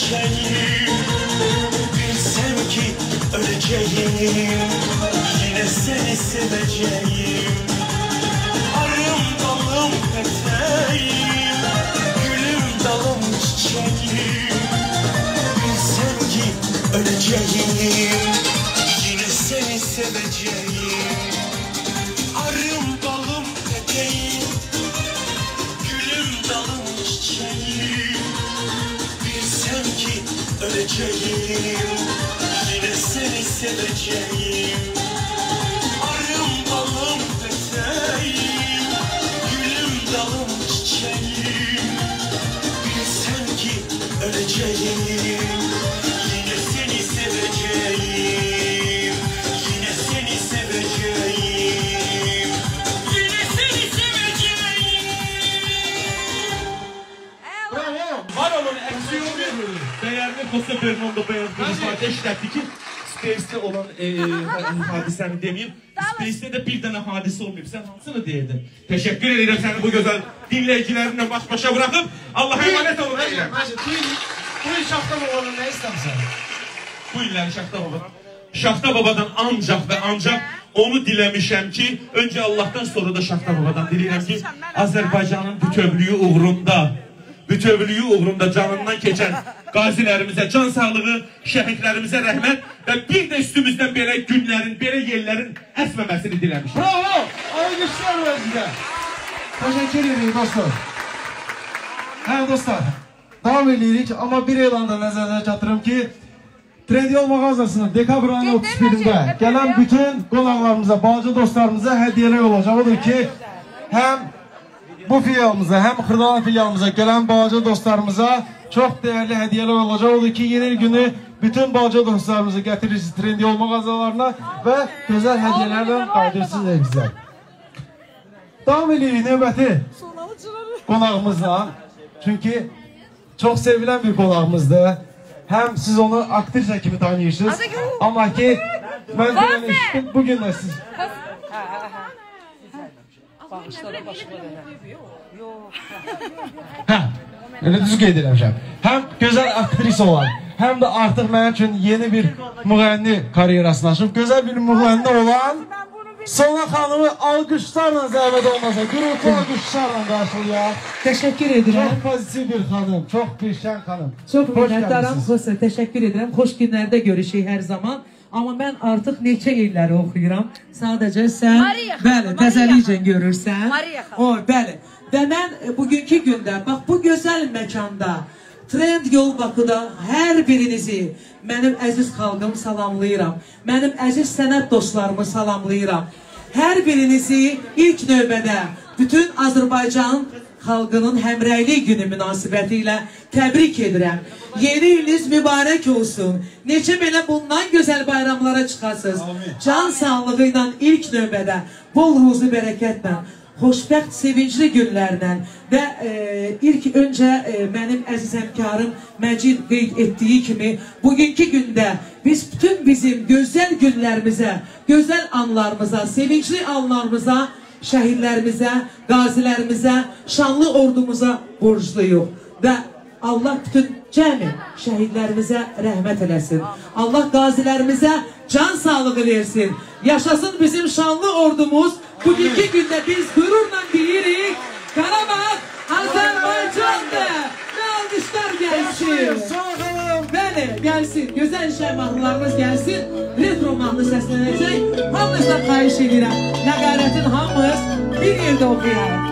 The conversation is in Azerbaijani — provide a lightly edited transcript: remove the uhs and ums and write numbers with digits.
çiçeğim. Bilsem ki öleceğim, yine seni seveceğim. Arım dalım peteğim, gülüm dalım çiçeğim. Bilsem ki öleceğim, yine seni seveceğim. Arım balım peteğim, gülüm dalım çiçeğim. Bilsem ki öleceğim, yine seni seveceğim. Arım balım peteğim, gülüm dalım çiçeğim. Bilsem ki öleceğim, yine seni seveceğim. Yine seni seveceğim. Yine seni seveceğim. Bravo. Var olun, eksiği olmuyor. Değerli Jose Fernando Beyaz bir ifade işletti ki Space'de olan hadisəni demeyeyim. Space'de de bir tane hadise olmayıp sen hansını diyedin? Teşekkür ederim seni bu güzel dinleyicilerimle baş başa bırakıp Allah'a emanet olun. Bu il Şafta babanın ne istersen? Bu illəri Şafta babadan. Şafta babadan ancak ve ancak onu diləmişəm ki, önce Allah'tan sonra da Şafta babadan diləyirəm ki, Azərbaycanın bütövlüyü uğrunda canından keçən qazilərimizə can sağlığı, şəhidlərimizə rəhmət və bir də üstümüzdən belə günlərin, belə yerlərin əsməməsini diləmişəm. Bravo! Alkışlar var size. Teşekkür ederim dostlar. Hə dostlar, devam edirik ama bir elanda nəzərdə çatdırım ki, Trendyol mağazasının dekabr ayının 31'inde gelen bütün qonaqlarımıza, balaca dostlarımıza hədiyələr olacaq. Odur ki, hem bu filialımıza, hem Xırdalan filialımıza gelen balaca dostlarımıza çok değerli hediyeler olacak. Odur ki, yeni günü bütün balaca dostlarımızı getirirsiniz Trendyol mağazalarına ve güzel hediyelerden qayıdırsınız bizə. Devam edirik növbəti qonağımızla. Çünkü çok sevilen bir qonağımızdır. Hem siz onu aktrisa kimi tanıyırsınız. Ama ki ben demiştim bugün de siz. Öyle düzgün qeyd eləmişəm. Hem güzel aktrisa olan, hem de artık mənim üçün yeni bir müğənni karyerasına açıb, güzel bir müğənni olan Sona xanımı alqışlarla zəhmət olmasa, gürültü alqışlarla qarşılayaq. Teşekkür ederim. Çok pozitif bir hanım, çok bir şən hanım. Çok minnətdaram Jose, teşekkür ederim. Xoş günlərdə görüşük hər zaman. Amma mən artıq neçə illəri oxuyuram. Sadəcə sən, bəli, təzəlicən görürsən. O, bəli. Və mən bugünkü gündə, bax bu gözəl məkanda, Trendyol Bakıda hər birinizi, mənim əziz xalqım salamlayıram. Mənim əziz sənət dostlarımı salamlayıram. Hər birinizi ilk növbədə bütün Azərbaycan xalqının həmrəylik günü münasibəti ilə təbrik edirəm. Yeni iliniz mübarək olsun. Neçə belə bundan gözəl bayramlara çıxasınız. Can sağlığı ilə ilk növbədə, bol ruzu bərəkətlə, xoşbəxt, sevincli günlərlə və ilk öncə mənim əziz həmkarım Məcid qeyd etdiyi kimi bugünkü gündə biz bütün bizim gözəl günlərimizə, gözəl anlarımıza, sevincli anlarımıza, şəhidlərimizə, qazilərimizə, şanlı ordumuza borcluyuq və Allah bütün cəmi şəhidlərimizə rəhmət eləsin. Allah qazilərimizə can sağlığı versin. Yaşasın bizim şanlı ordumuz. Bugünkü gündə biz qürurla deyirik, Qarabağ Azərbaycandır. Və alqışlar gəlsin. Bəli, gəlsin. Gözəl şəhər mahnılarımız gəlsin. Retro mahnı səslənəcək. Hamınızdan xahiş edirəm. Nəqarətin hamımız bir yerdə oxuyarıq.